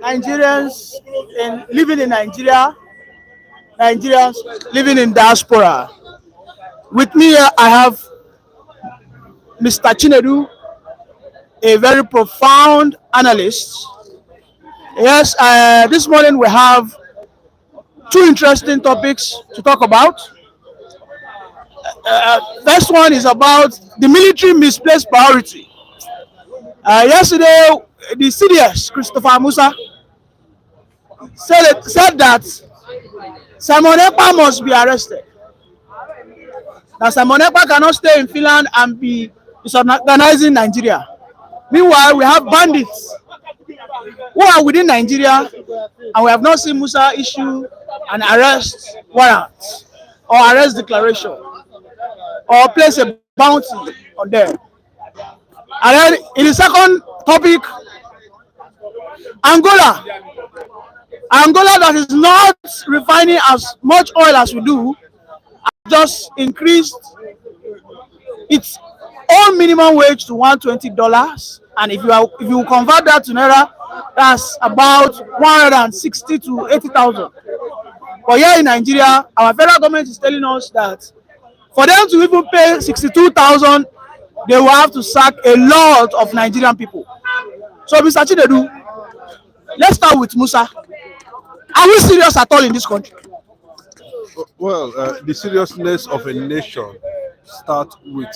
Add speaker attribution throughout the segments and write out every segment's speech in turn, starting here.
Speaker 1: Nigerians living in Nigeria, Nigerians living in diaspora. With me here, I have Mr. Chinedu, a very profound analyst. Yes, this morning we have two interesting topics to talk about. First one is about the military misplaced priority. Yesterday, the CDS, Christopher Musa, said that Simon Ekpa must be arrested. That Simon Ekpa cannot stay in Finland and be disorganizing Nigeria. Meanwhile, we have bandits who are within Nigeria, and we have not seen Musa issue an arrest warrant or arrest declaration or place a bounty on them. And then in the second topic, Angola. Angola that is not refining as much oil as we do, just increased its own minimum wage to $120, and if you convert that to naira, that's about 160 to 80,000. But here in Nigeria, our federal government is telling us that for them to even pay 62,000, they will have to sack a lot of Nigerian people. So, Mr. Chinedu, let's start with Musa. Are we serious at all in this country?
Speaker 2: Well, the seriousness of a nation starts with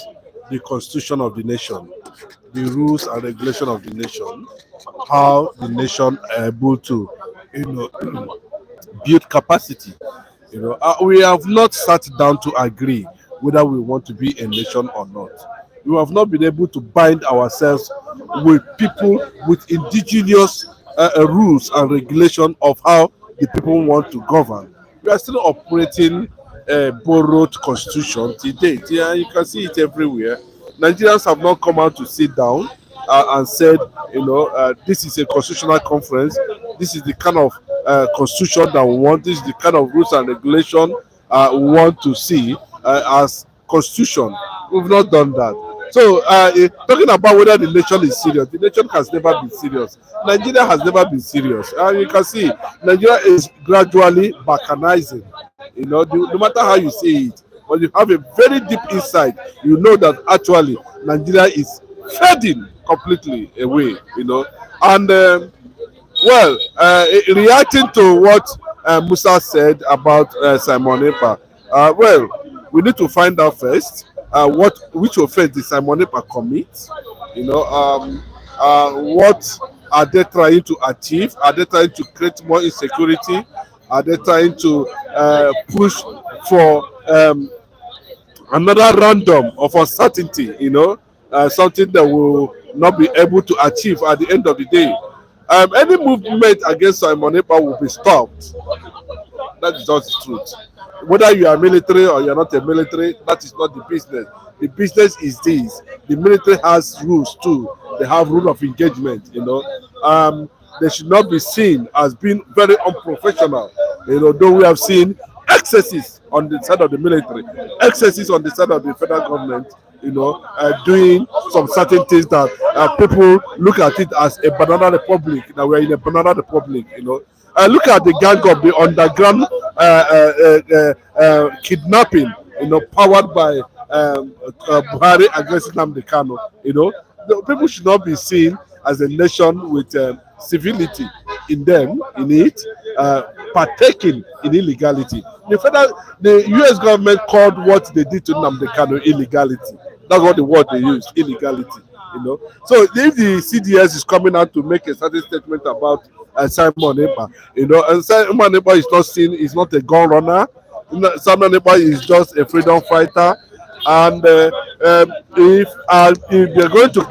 Speaker 2: the constitution of the nation, the rules and regulation of the nation, how the nation are able to, build capacity. We have not sat down to agree whether we want to be a nation or not. We have not been able to bind ourselves with people with indigenous rules and regulation of how the people want to govern. We are still operating a borrowed constitution to date. Yeah, you can see it everywhere. Nigerians have not come out to sit down and said, this is a constitutional conference. This is the kind of constitution that we want. This is the kind of rules and regulation we want to see as constitution. We've not done that. So, talking about whether the nation is serious, the nation has never been serious. Nigeria has never been serious. You can see Nigeria is gradually balkanizing. No matter how you say it, but you have a very deep insight, you know that actually Nigeria is fading completely away. And reacting to what Musa said about Simon Ekpa, we need to find out first which offense did Simon Ekpa commit. What are they trying to achieve? Are they trying to create more insecurity? Are they trying to push for another random of uncertainty? Something that will not be able to achieve at the end of the day. Any movement against Simon Ekpa will be stopped. That is just the truth. Whether you are military or you are not a military, that is not the business. The business is this. The military has rules too. They have rule of engagement. They should not be seen as being very unprofessional. Though we have seen excesses on the side of the military, excesses on the side of the federal government. Doing some certain things that people look at it as a banana republic. Now we're in a banana republic. Look at the gang of the underground kidnapping. Powered by Buhari against Nnamdi Kanu. The people should not be seen as a nation with civility in it, partaking in illegality. The U.S. government called what they did to Nnamdi Kanu illegality. That's what the word they used, illegality. So if the CDS is coming out to make a certain statement about Simon Ekpa, and Simon Ekpa is not seen, is not a gun runner. Simon Ekpa is just a freedom fighter, and if they're going to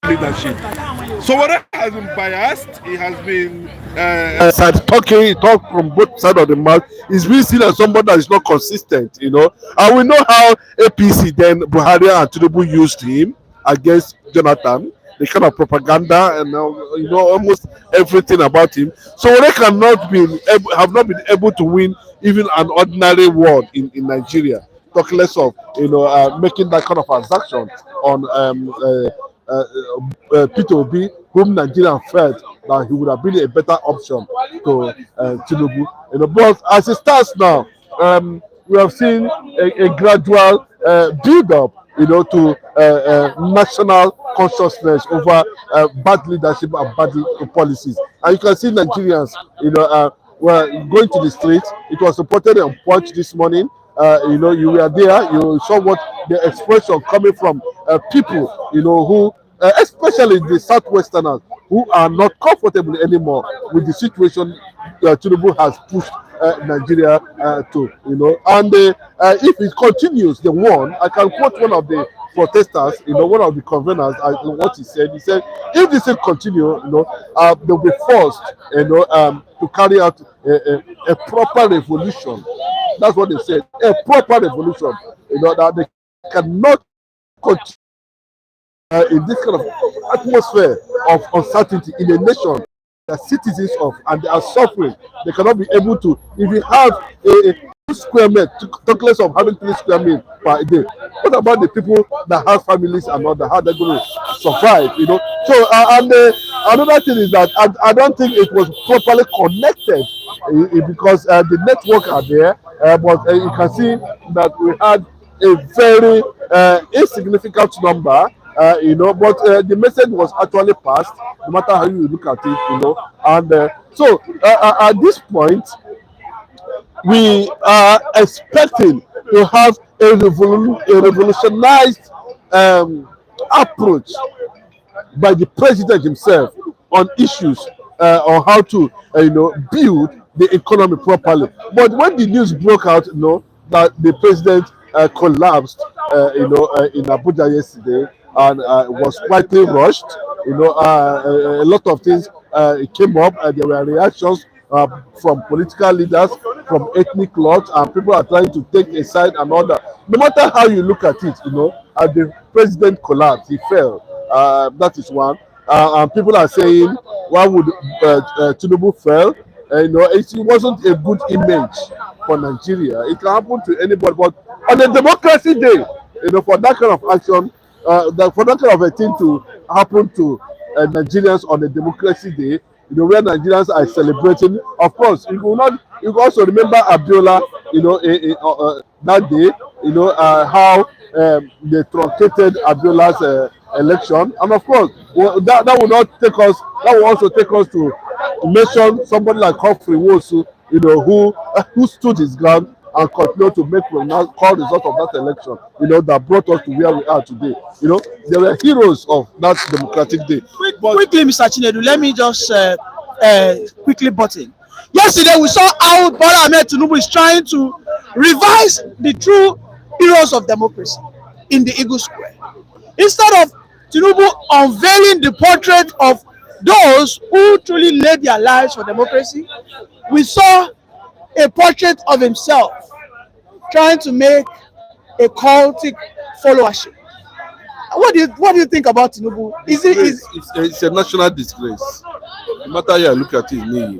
Speaker 2: leadership. So Wara has been biased. He has been side talking. He talk from both sides of the mouth. He's been seen as somebody that is not consistent. And we know how APC then Buhari and Tinubu used him against Jonathan. The kind of propaganda and almost everything about him. So they have not been able to win even an ordinary ward in Nigeria. Talk less of making that kind of transaction on Peter Obi, whom Nigeria felt that he would have been a better option to Tinubu. But as it stands now, we have seen a gradual build up, to national consciousness over bad leadership and bad policies. And you can see Nigerians, were going to the streets. It was reported on Punch this morning. You were there. You saw what the expression coming from people, who, especially the Southwesterners, who are not comfortable anymore with the situation Tinubu has pushed Nigeria to, and if it continues, the one, I can quote one of the protesters, one of the conveners, what he said. He said, if this thing continue, they'll be forced, to carry out a proper revolution. That's what they said, a proper revolution, that they cannot continue in this kind of atmosphere of uncertainty in a nation that citizens of and they are suffering. They cannot be able to, if you have a 2 square meter, talk less of having 3 square meter per day. What about the people that have families and all that? How they're going to survive? So and another thing is that I don't think it was properly connected because the network are there, but you can see that we had a very insignificant number. But the message was actually passed, no matter how you look at it, and so at this point, we are expecting to have a revolutionized approach by the president himself on issues on how to build the economy properly. But when the news broke out, that the president collapsed, in Abuja yesterday, and was quietly rushed. A lot of things came up, and there were reactions from political leaders, from ethnic groups, and people are trying to take a side and other. No matter how you look at it, as the president collapsed, he fell. That is one. And people are saying, why would Tinubu fail? It wasn't a good image for Nigeria. It can happen to anybody, but on a democracy day, for that kind of action, for that kind of a thing to happen to Nigerians on a democracy day, where Nigerians are celebrating. Of course, you can also remember Abiola, that day, how they truncated Abiola's election, and of course, that will not take us. That will also take us to mention somebody like Humphrey Wosu, who stood his ground and continued to make call result of that election, that brought us to where we are today. They were heroes of that democratic day.
Speaker 1: Quickly, Mr. Chinedu, let me just quickly button. Yesterday, we saw how Bola Ahmed Tinubu is trying to revise the true heroes of democracy in the Eagle Square. Instead of Tinubu unveiling the portrait of those who truly laid their lives for democracy, we saw a portrait of himself trying to make a cultic followership. What do you think about Tinubu?
Speaker 2: It's a national disgrace. No matter how you look at it,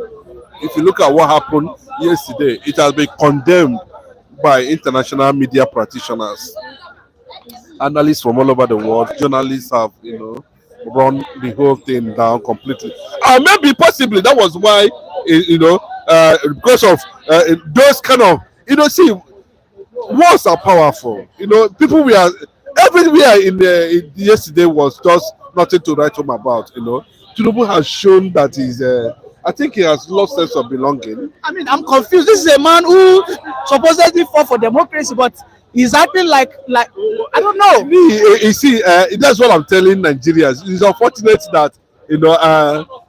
Speaker 2: if you look at what happened yesterday, it has been condemned by international media practitioners, analysts from all over the world. Journalists have, run the whole thing down completely. And maybe possibly that was why, because of those kind of, see, words are powerful. People everywhere in yesterday was just nothing to write home about. Tinubu has shown that he's. I think he has lost sense of belonging.
Speaker 1: I mean, I'm confused. This is a man who supposedly fought for democracy, but he's acting like I don't know.
Speaker 2: You see, that's what I'm telling Nigerians. It's unfortunate that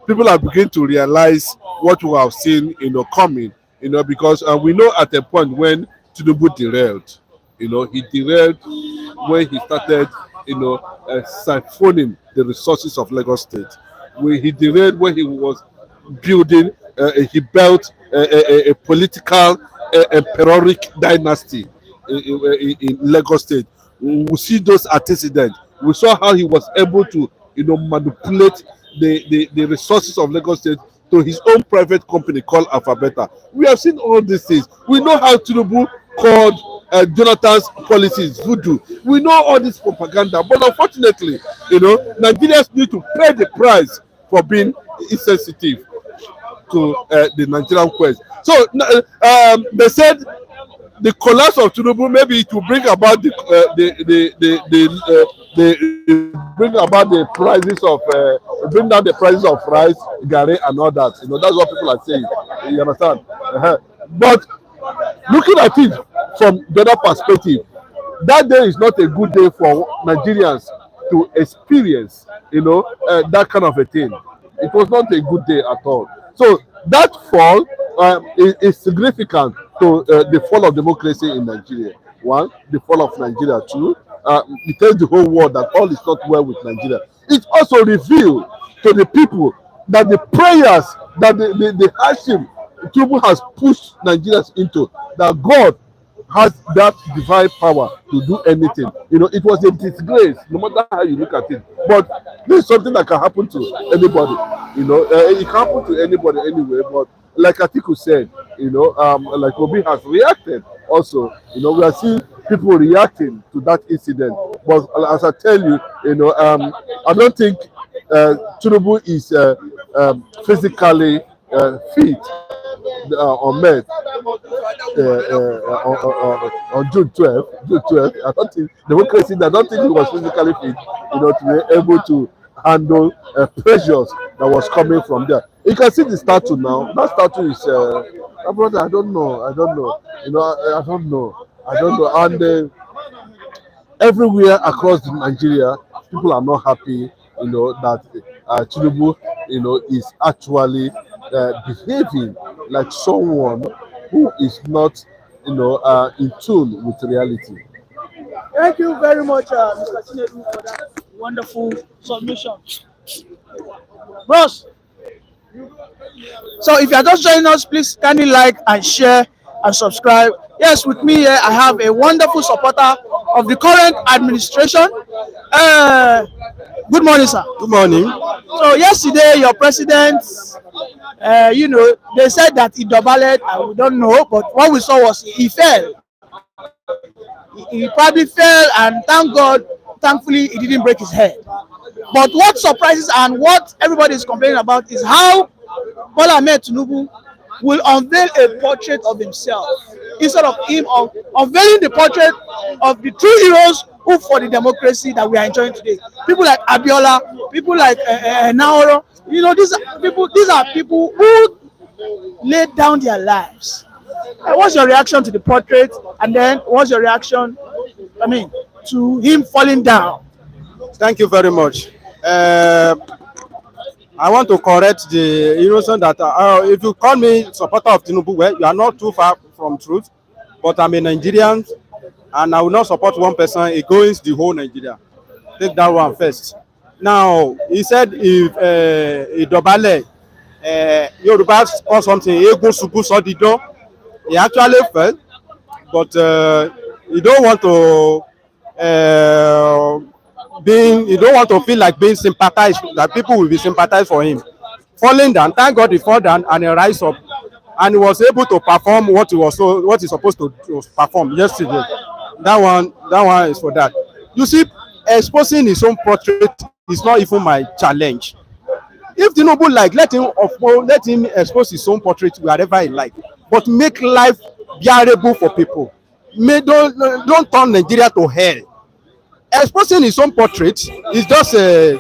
Speaker 2: people are beginning to realize what we have seen, coming. Because we know at a point when Tinubu derailed. He derailed when he started, siphoning the resources of Lagos State. He derailed when he was building, he built a political emperoric dynasty in Lagos State. We see those antecedents. We saw how he was able to, manipulate the resources of Lagos State to his own private company called Alphabeta. We have seen all these things. We know how Tinubu called Jonathan's policies voodoo. We know all this propaganda, but unfortunately, Nigerians need to pay the price for being insensitive to the Nigerian quest. So they said the collapse of Tinubu, maybe it will bring about bring about the prices of bring down the prices of rice, gari, and all that. That's what people are saying. You understand? But looking at it from the other perspective, that day is not a good day for Nigerians to experience, that kind of a thing. It was not a good day at all. So that fall is significant to the fall of democracy in Nigeria. One, the fall of Nigeria. Two, it tells the whole world that all is not well with Nigeria. It also reveals to the people that the prayers that the hardship Tinubu has pushed Nigerians into, that God has that divine power to do anything. It was a disgrace, no matter how you look at it. But this is something that can happen to anybody. It can happen to anybody anyway. But like Atiku said, like Obi has reacted also. We are seeing people reacting to that incident. But as I tell you, I don't think Tinubu is physically fit or met on June 12th. I don't think democracy. I don't think he was physically fit, to be able to handle pressures that was coming from there. You can see the statue now. That statue is, brother. I don't know. I don't know. And everywhere across Nigeria, people are not happy. That Tinubu, is actually behaving like someone who is not, in tune with reality.
Speaker 1: Thank you very much, Mr. Tinubu, for that wonderful submission. Bros, so if you are just joining us, please kindly like and share and subscribe. Yes, with me here, I have a wonderful supporter of the current administration. Good morning, sir.
Speaker 3: Good morning.
Speaker 1: So yesterday, your president, they said that he doubled. We don't know, but what we saw was he fell. He probably fell, and thank God, thankfully, he didn't break his head. But what surprises and what everybody is complaining about is how Bola Ahmed Tinubu will unveil a portrait of himself instead of him unveiling the portrait of the true heroes who for the democracy that we are enjoying today. People like Abiola, people like Naoro. These are people who laid down their lives. What's your reaction to the portrait? And then what's your reaction, to him falling down?
Speaker 3: Thank you very much. I want to correct the innocent that if you call me supporter of Tinubu, well, you are not too far from truth. But I'm a Nigerian, and I will not support one person against the whole Nigeria. Take that one first. Now, he said if Idobale, Yoruba or something, Ego Subu Sodido, he actually fell, but you don't want to you don't want to feel like being sympathized, that people will be sympathized for him. Falling down, thank God he fall down and he rise up, and he was able to perform what he's supposed to perform yesterday. That one is for that. You see, exposing his own portrait is not even my challenge. If Tinubu let him expose his own portrait wherever he like, but make life bearable for people. Don't turn Nigeria to hell. Exposing his own portrait is just a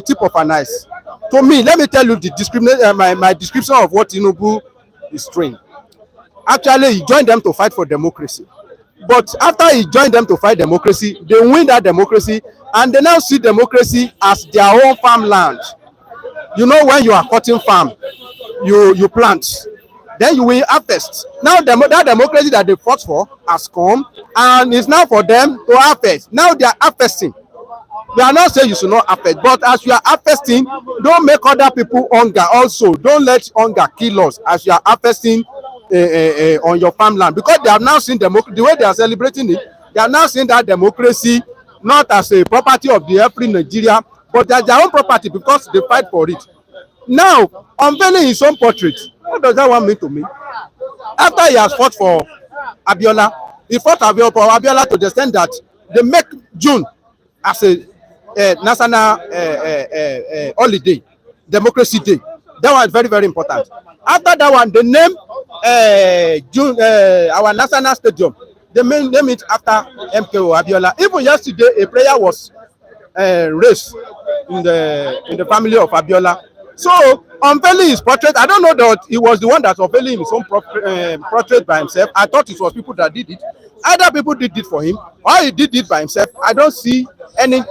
Speaker 3: tip of an ice. To me, let me tell you my description of what Tinubu is doing. Actually, he joined them to fight for democracy. But after he joined them to fight democracy, they win that democracy, and they now see democracy as their own farmland. When you are cutting farm, you plant, then you will harvest. Now that democracy that they fought for has come, and it's now for them to harvest. Now they are harvesting. We are not saying you should not harvest, but as you are harvesting, don't make other people hunger also. Don't let hunger kill us as you are harvesting on your farmland, because they have now seen democracy the way they are celebrating it. They are now seeing that democracy not as a property of the every Nigeria, but as their own property because they fight for it. Now, unveiling his own portrait, what does that one mean to me? After he has fought for Abiola, he fought for Abiola to the extent that they make June as a national holiday, democracy day. That one is very, very important. After that one, they name June our national stadium. They name it after MKO Abiola. Even yesterday, a prayer was raised in the family of Abiola. So unveiling his portrait, I don't know that he was the one that's unveiling his own portrait by himself. I thought it was people that did it. Either people did it for him or he did it by himself. I don't see any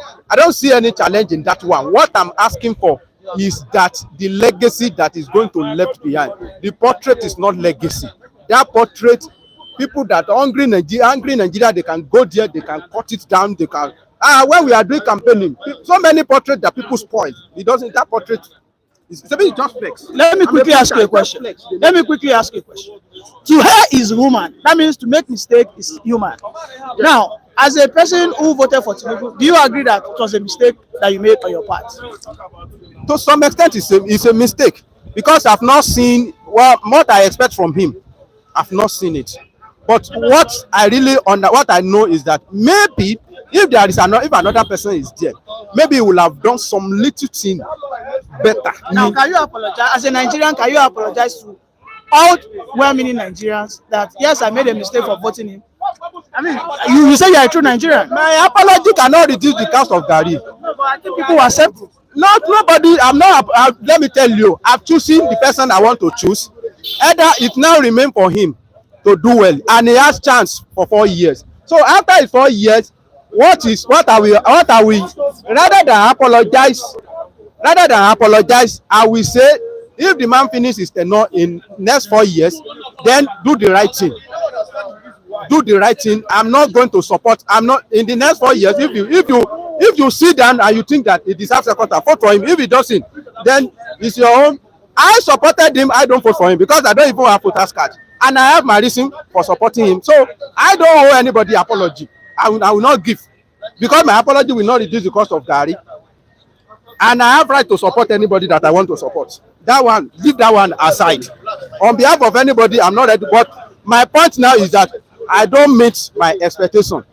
Speaker 3: challenge in that one. What I'm asking for is that the legacy that is going to left behind. The portrait is not legacy. That portrait, people that are hungry Nigeria, they can go there, they can cut it down, they can. When we are doing campaigning, so many portraits that people spoil. It doesn't. That portrait. It's a bit just flex.
Speaker 1: Let me quickly ask you a question. To err is human. That means to make mistake is human. Now, as a person who voted for Tinubu, do you agree that it was a mistake that you made on your part?
Speaker 3: To some extent, it's a mistake because I've not seen what I expect from him. I've not seen it. But what I know is that maybe if another person is there, maybe he will have done some little thing better.
Speaker 1: Now, can you apologize as a Nigerian? Can you apologize to all well-meaning Nigerians that yes, I made a mistake for voting him? I mean, you say you are a true Nigerian.
Speaker 3: My apology cannot reduce the cost of garri.
Speaker 1: No, but I think people will accept it.
Speaker 3: Nobody. Let me tell you, I've chosen the person I want to choose. Either it now remain for him to do well, and he has chance for 4 years. So after his 4 years, what are we? Rather than apologize, I will say if the man finishes his tenure in next 4 years, then do the right thing. I'm not going to support. I'm not in the next 4 years. If you sit down and you think that it deserves a quarter, vote for him. If he doesn't, then it's your own. I supported him. I don't vote for him because I don't even have voters card, and I have my reason for supporting him. So I don't owe anybody apology. I will not give, because my apology will not reduce the cost of garri, and I have right to support anybody that I want to support. That one, leave that one aside. On behalf of anybody, I'm not ready. But my point now is that I don't meet my expectation.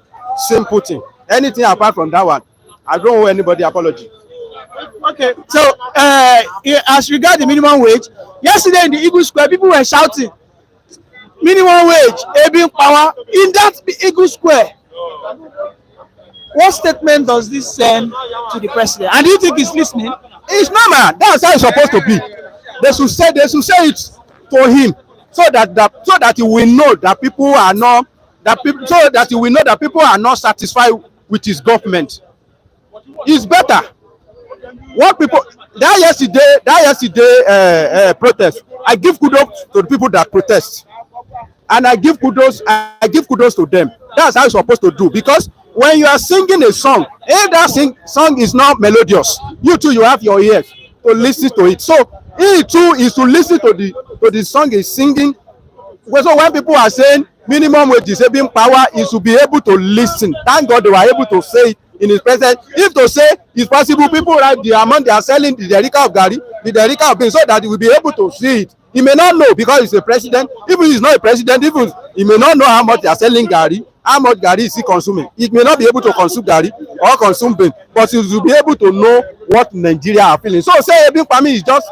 Speaker 3: Simple thing. Anything apart from that one, I don't owe anybody apology.
Speaker 1: Okay, so as regard the minimum wage, yesterday in the Eagle Square, people were shouting, minimum wage, Ekpa power in that Eagle Square. What statement does this send to the president? And do you think he's listening?
Speaker 3: It's normal. That's how it's supposed to be. They should say it to him, so that he will know that people are not satisfied with his government. It's better. What people that yesterday protest, I give kudos to the people that protest, and I give kudos to them. That's how it's supposed to do, because when you are singing a song, if that song is not melodious, you have your ears to listen to it. So he too is to listen to the song he's singing. So when people are saying minimum wage is Ekpa power, he should be able to listen. Thank God they were able to say it in his presence. If to say it's possible, people write the amount they are selling the derika of garri, the derika of beans, so that he will be able to see it. He may not know because he's a president. Even he's not a president, even he may not know how much they are selling garri, how much garri is he consuming. He may not be able to consume garri or consume beans, but he will be able to know what Nigeria are feeling. So say Ekpa is just,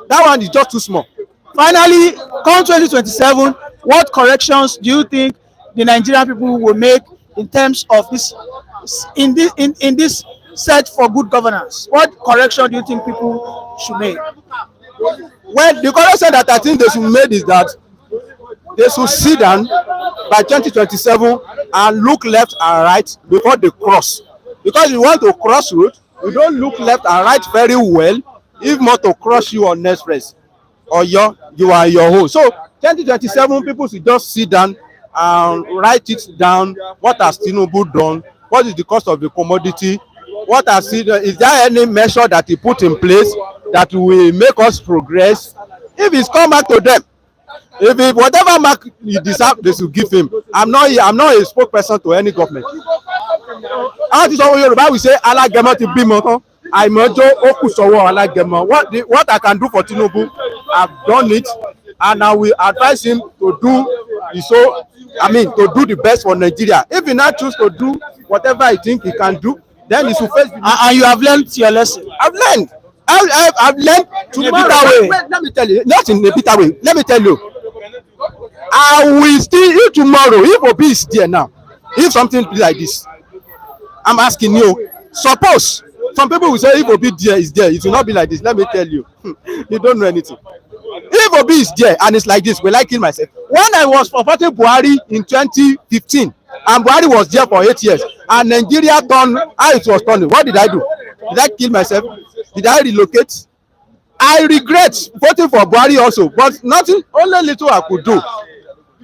Speaker 3: that one is just too small.
Speaker 1: Finally, come 2027, what corrections do you think the Nigerian people will make in terms of this in this search for good governance? What correction do you think people should make?
Speaker 3: Well, the correction that I think they should make is that they should sit down by 2027 and look left and right before they cross. Because you want to cross road, you don't look left and right very well if not to cross you on express, or you are your own. So 2027 people should just sit down and write it down. What has Tinubu done? What is the cost of the commodity? what I see, is there any measure that he put in place that will make us progress? If it's come back to them, if it, whatever mark he deserve, they should give him. I'm not a spokesperson to any government. Àwọn ti sọ wọ́n Yorùbá we say alágẹmọ ti bímọ tán àìmọ́jọ́ ó kù sọ́wọ́ alágẹmọ. What I can do for Tinubu, I've done it, and I will advise him to do to do the best for Nigeria. If he not choose to do whatever I think he can do, then he should face.
Speaker 1: And you have learned your lesson.
Speaker 3: I've learned. I've learned
Speaker 1: In a bitter way.
Speaker 3: Let me tell you, not in a bitter way. Let me tell you, I will still, if tomorrow, if Obi is there now, if something be like this, I'm asking you, suppose some people will say if Obi there is there, it will not be like this. Let me tell you, you don't know anything. If Obi is there and it's like this, will I kill myself? When I was supporting Buhari in 2015, and Buhari was there for 8 years, and Nigeria turned how it was turning, what did I do? Did I kill myself? Did I relocate? I regret voting for Buhari also, but nothing, only little I could do.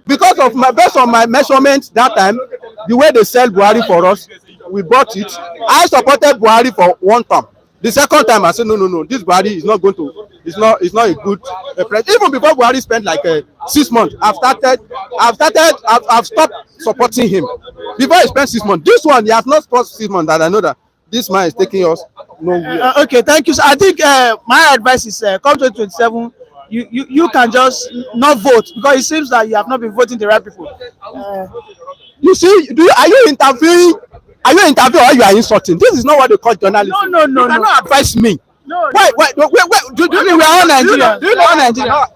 Speaker 3: Because of based on my measurements that time, the way they sell Buhari for us, we bought it. I supported Buhari for one term. The second time I said no, this Buhari is not going to, it's not a good president. Even before Buhari spent like 6 months, I've stopped supporting him. Before he spent 6 months, this one he has not spent 6 months, and I know that this man is taking us nowhere.
Speaker 1: Okay, thank you. So I think my advice is come 2027, you can just not vote, because it seems that you have not been voting the right people.
Speaker 3: You see, are you interviewing? Are you interviewing or you are insulting? This is not what they call journalism.
Speaker 1: No.
Speaker 3: You cannot advise me.
Speaker 1: No.
Speaker 3: Wait. We are all Nigerian. Do you know Nigeria?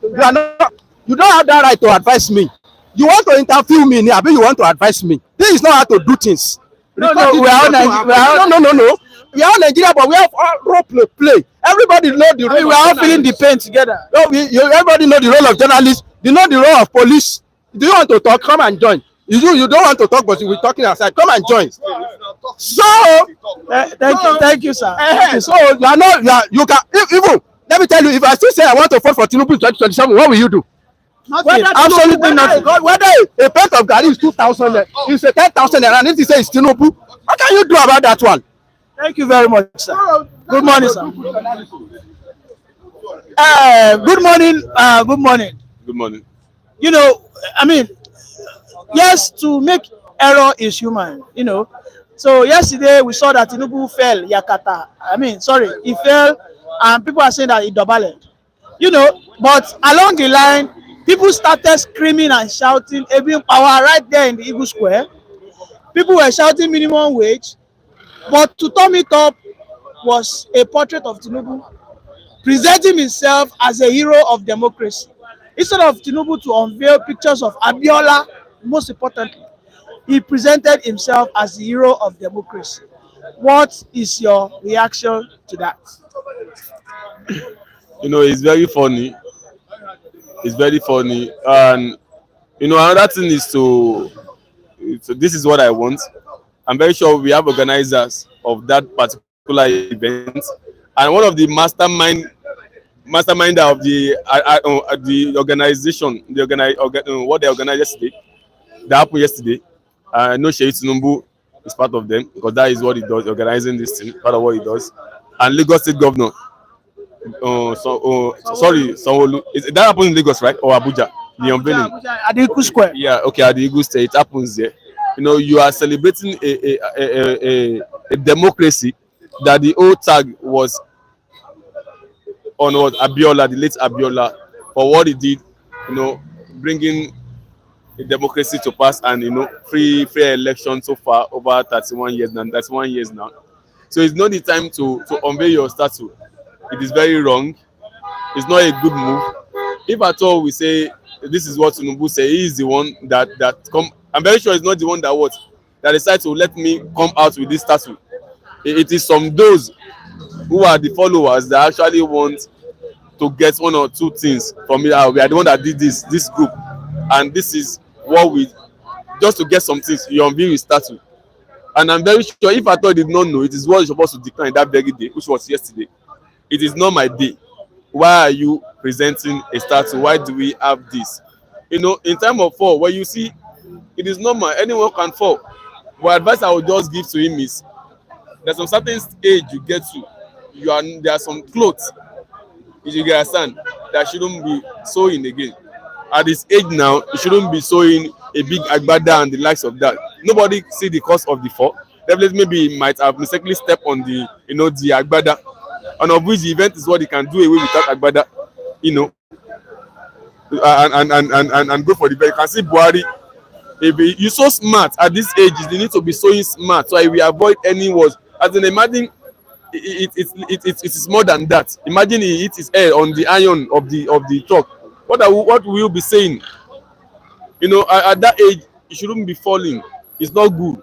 Speaker 3: You don't have that right to advise me. You want to interview me, but you want to advise me. This is not how to do things.
Speaker 1: No, we are all Nigeria.
Speaker 3: No. We are all Nigeria, but we have all role play. Everybody know the role.
Speaker 1: We are all feeling the pain together.
Speaker 3: No, everybody know the role of journalists. You know the role of police. Do you want to talk? Come and join. You don't want to talk, but we're talking outside. Come and join. So
Speaker 1: Thank you, sir.
Speaker 3: So you can even let me tell you, if I still say I want to vote for Tinubu in 2027, what will you do?
Speaker 1: Nothing. Absolutely nothing.
Speaker 3: Whether a pint of garri is 2,000, it's a 10,000, and if you say it's Tinubu, what can you do about that one?
Speaker 1: Thank you very much, sir. Good morning, sir. Good morning. Good morning.
Speaker 2: Good morning.
Speaker 1: You know, I mean, yes, to make error is human, you know. So yesterday we saw that Tinubu fell, Yakata. He fell, and people are saying that he doubled. You know, but along the line, people started screaming and shouting, "Ebin power!" right there in the Eagle Square. People were shouting minimum wage, but to turn it up was a portrait of Tinubu presenting himself as a hero of democracy. Instead of Tinubu to unveil pictures of Abiola, most importantly, he presented himself as the hero of democracy. What is your reaction to that?
Speaker 2: You know, it's very funny. It's very funny. And, you know, another thing is this is what I want. I'm very sure we have organizers of that particular event. And one of the masterminder of the organization, what they organized yesterday, that happened yesterday. I know Sheikh Tinubu is part of them, because that is what he does, organizing this thing, part of what he does. And Lagos State Governor, Sanwo-Olu, that happens in Lagos, right? Or Abuja, the unveiling.
Speaker 1: At the Eagle Square.
Speaker 2: Yeah, okay, at the Eagle State, it happens there. You know, you are celebrating a democracy that the old tag was on what Abiola, the late Abiola, for what he did, you know, bringing a democracy to pass, and, you know, free election so far over 31 years now. So it's not the time to unveil your statue. It is very wrong. It's not a good move. If at all we say this is what Tinubu say, he is the one that come. I'm very sure it's not the one that decided to let me come out with this statue. It is some those who are the followers that actually want to get one or two things from me. We are the one that did this group, and this is what we just to get some things. You unveil his statue, and I'm very sure if at all did not know, it is what you're supposed to decline that very day, which was yesterday. It is not my day. Why are you presenting a statue? Why do we have this? You know, in time of fall, where you see, it is normal. Anyone can fall. What advice I would just give to him is,
Speaker 4: There's some certain age you get to. There are some clothes, if you understand, that shouldn't be sewing again. At this age now, you shouldn't be sewing a big agbada and the likes of that. Nobody see the cause of the fall. Definitely, maybe he might have mistakenly stepped on the the agbada, and of which the event is what he can do away without agbada, you know, and go for the event. You can see Buhari. If you're so smart at this age, you need to be sewing smart so I will avoid any words. As in, imagine it is more than that. Imagine he hit his head on the iron of the truck. What will you be saying? At that age, you shouldn't be falling. It's not good.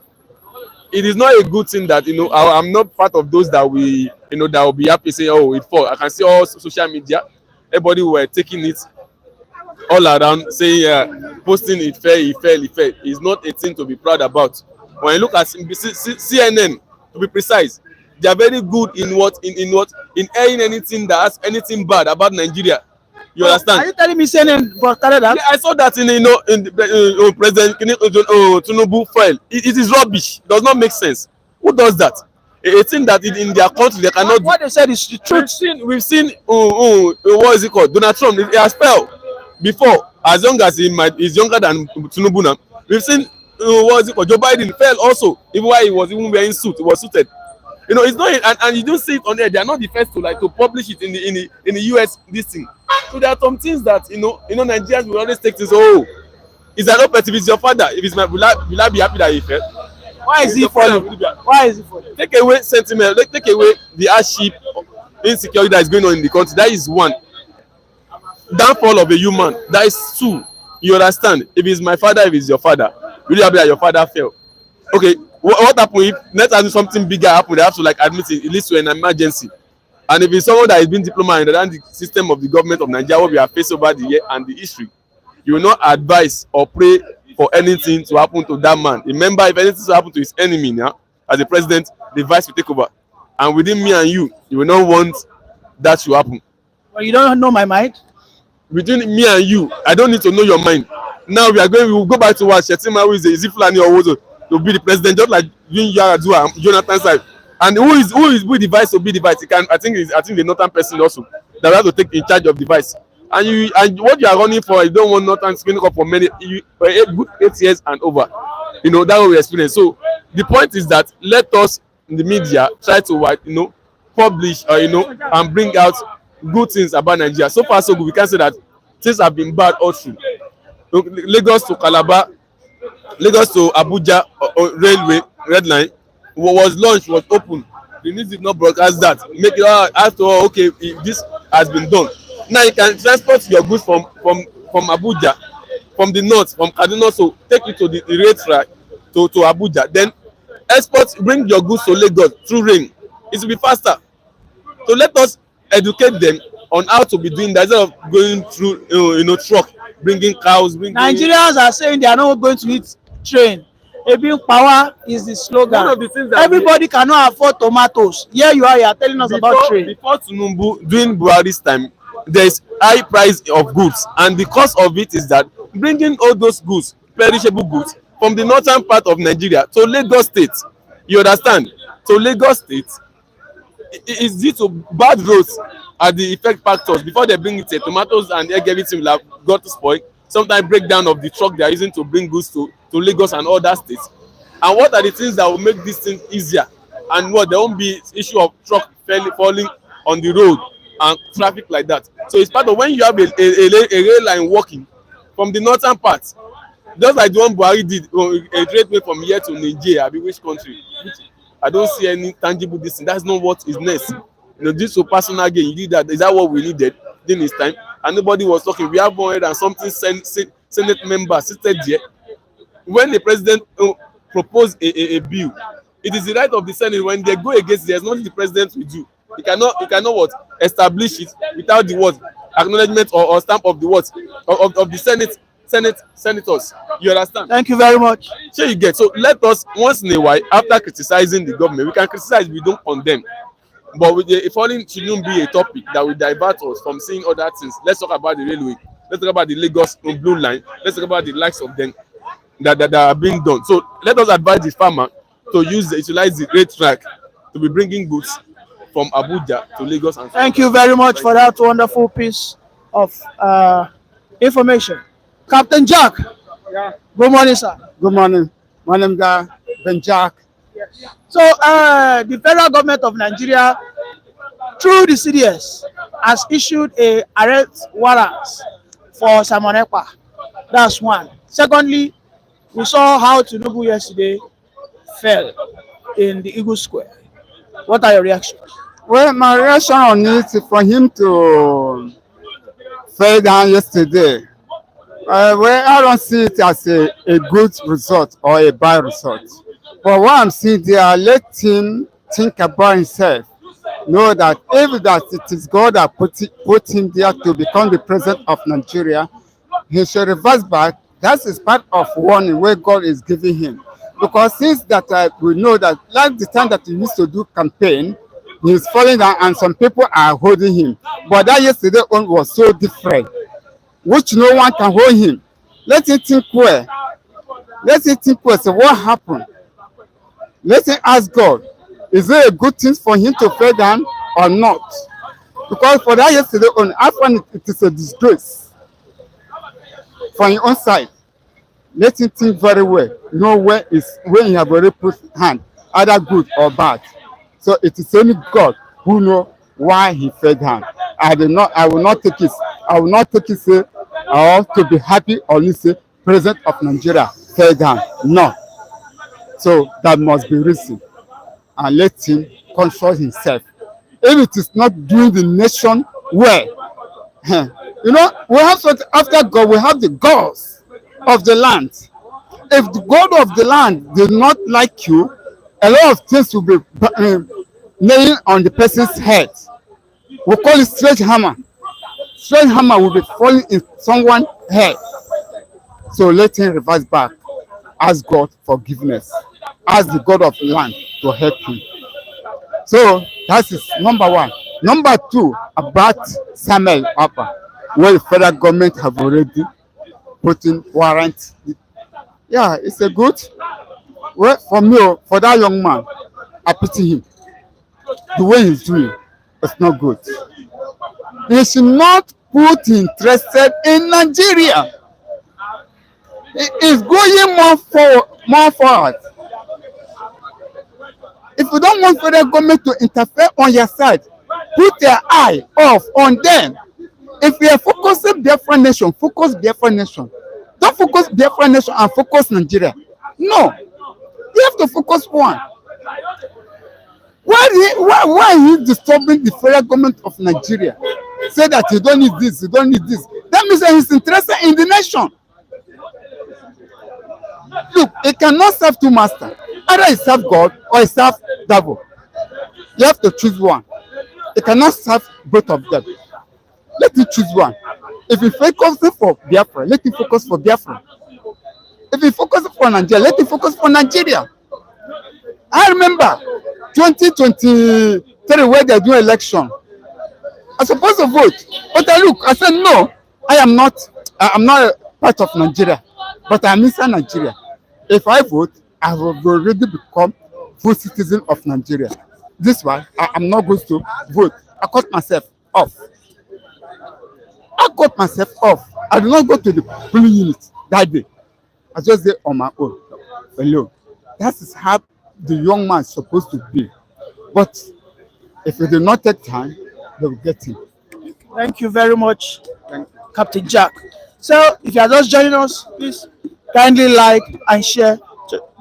Speaker 4: It is not a good thing that I'm not part of those that that will be happy saying, oh, it fall. I can see all social media, everybody were taking it all around saying, posting it fell. It's not a thing to be proud about. When you look at CNN, to be precise, they are very good in airing anything that has anything bad about Nigeria. You understand?
Speaker 1: Are you telling me CNN broadcasted that?
Speaker 4: Yeah, I saw that in President Tinubu file. It is rubbish. It does not make sense. Who does that? A thing that in their country they cannot.
Speaker 1: What they said is the truth.
Speaker 4: We've seen what is it called? Donald Trump. He has fell before, as young as he's younger than Tinubu now. We've seen what is it called? Joe Biden fell also, even while he was even wearing suit. He was suited. It's not, and you don't see it on there. They are not the first to publish it in the US. This thing. So there are some things that Nigerians will always take this. Oh, is that not if it's your father? If it's will I be happy that he fell?
Speaker 1: Why is he falling? Why is he falling?
Speaker 4: Take away sentiment. Take away the hardship, insecurity that is going on in the country. That is one. Downfall of a human. That is two. You understand? If it's my father, if it's your father, will you happy that your father fell? Okay. What happened if next time something bigger happen? They have to admit it leads to an emergency. And if it's someone that has been diplomat in the system of the government of Nigeria, what we have faced over the year and the history, you will not advise or pray for anything to happen to that man. Remember, if anything to happen to his enemy now, as a president, the vice will take over. And within me and you will not want that to happen.
Speaker 1: Well, you don't know my mind.
Speaker 4: Between me and you, I don't need to know your mind. Now we will go back to what Shetima, who is it Fulani or Wozo, to be the president, just like Yaradua, Jonathan side. And who is the vice to be the vice? I think the northern person also that have to take in charge of the vice. And what you are running for, you don't want northern spinning up for a good 8 years and over. That will we experience. So the point is that let us in the media try to publish and bring out good things about Nigeria. So far so good. We can say that things have been bad all through. Lagos to Calabar, Lagos to Abuja railway red line was launched, was open. The news did not broadcast that. Make it after all, okay, this has been done. Now you can transport your goods from Abuja, from the north, from Kaduna, so take it to the rail track to Abuja. Then export, bring your goods to Lagos through rain. It will be faster. So let us educate them on how to be doing that instead of going through truck, bringing cows.
Speaker 1: Nigerians are saying they are not going to eat train. Ebi power is the slogan.
Speaker 4: One of the things that
Speaker 1: everybody cannot afford tomatoes. Here you are telling us about train.
Speaker 4: Before Tinubu, during Buhari's time, there is high price of goods, and the cost of it is that bringing all those goods, perishable goods, from the northern part of Nigeria to Lagos State. You understand? To Lagos State, it is due to bad roads are the effect factors. Before they bring it, tomatoes and egg, everything will have got spoiled. Sometimes breakdown of the truck they are using to bring goods to Lagos and other states. And what are the things that will make this thing easier? And what there won't be issue of truck falling on the road and traffic like that. So it's part of when you have a rail line working from the northern part, just like the one Buhari did, a straight way from here to Nigeria, which country? I don't see any tangible distance. That's not what is next. This is personal gain. You did that. Is that what we needed during this time? And nobody was talking. We have 100 and something Senate members seated there. When the president proposed a bill, it is the right of the Senate. When they go against it, there's nothing the president will do. He cannot what establish it without the word acknowledgement or stamp of the words of the senators. You understand?
Speaker 1: Thank you very much.
Speaker 4: Sure you get. So let us once in a while, after criticizing the government, we can criticize, we don't condemn. But if falling shouldn't be a topic that will divert us from seeing other things. Let's talk about the railway. Let's talk about the Lagos Blue Line. Let's talk about the likes of them that are being done. So let us advise the farmer to utilize the rail track to be bringing goods from Abuja to Lagos and
Speaker 1: Thank you very much for that wonderful piece of information. Captain Jack, good morning, sir.
Speaker 5: Good morning. My name is Ben Jack.
Speaker 1: So, the federal government of Nigeria, through the CDS, has issued a arrest warrant for Simon Ekpa. That's one. Secondly, we saw how Tinubu yesterday fell in the Eagle Square. What are your reactions?
Speaker 5: Well, my reaction on it for him to fall down yesterday. Well, I don't see it as a good result or a bad result. But what I'm seeing there, let him think about himself. Know that if that it is God that put him there to become the president of Nigeria, he should reverse back. That is part of warning where God is giving him. Because since that we know that last the time that he used to do campaign, he is falling down and some people are holding him. But that yesterday one was so different, which no one can hold him. Let him think well. Let him think well. So what happened? Let him ask God, is it a good thing for him to fall down or not? Because for that yesterday on, I find it is a disgrace from your own side. Let him think very well. Know where he have already put hand, either good or bad. So it is only God who know why he fell down. I will not take it. I will not take it say or to be happy or say President of Nigeria fell down. No. So that must be reason. And let him consult himself. If it is not doing the nation well, you know, we have something after God, we have the gods of the land. If the God of the land did not like you, a lot of things will be nailing on the person's head. We call it sledgehammer. Sledgehammer will be falling in someone's head. So let him reverse back. Ask God forgiveness. Ask the God of the land to help him. So that is number one. Number two, about Samuel Ekpa, where the federal government have already put in warrant. Yeah, it's a good. Well, for me, for that young man, I pity him. The way he's doing, it's not good. He should not put interested in Nigeria. He is going more forward. If you don't want federal government to interfere on your side, put your eye off on them. If you are focusing Biafra nation, focus Biafra nation. Don't focus Biafra nation and focus Nigeria. No, you have to focus one. Why are you disturbing the federal government of Nigeria? Say that you don't need this, you don't need this. That means that he's interested in the nation. Look, he cannot serve two masters. Either he serve God or he serve devil. You have to choose one. He cannot serve both of them. Let him choose one. If he focuses for Biafra, let him focus for Biafra. If he focuses for Nigeria, let him focus for Nigeria. I remember 2023 where they do election. I supposed to vote, but I said no. I'm not a part of Nigeria, but I'm inside Nigeria. If I vote, I will already become full citizen of Nigeria. This why I'm not going to vote. I cut myself off. I do not go to the polling unit that day. I just did on my own alone. That is how the young man is supposed to be. But if you do not take time, they will get him.
Speaker 1: Thank you very much, Captain Jack. So, if you are just joining us, please kindly like and share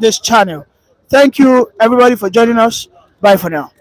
Speaker 1: this channel. Thank you, everybody, for joining us. Bye for now.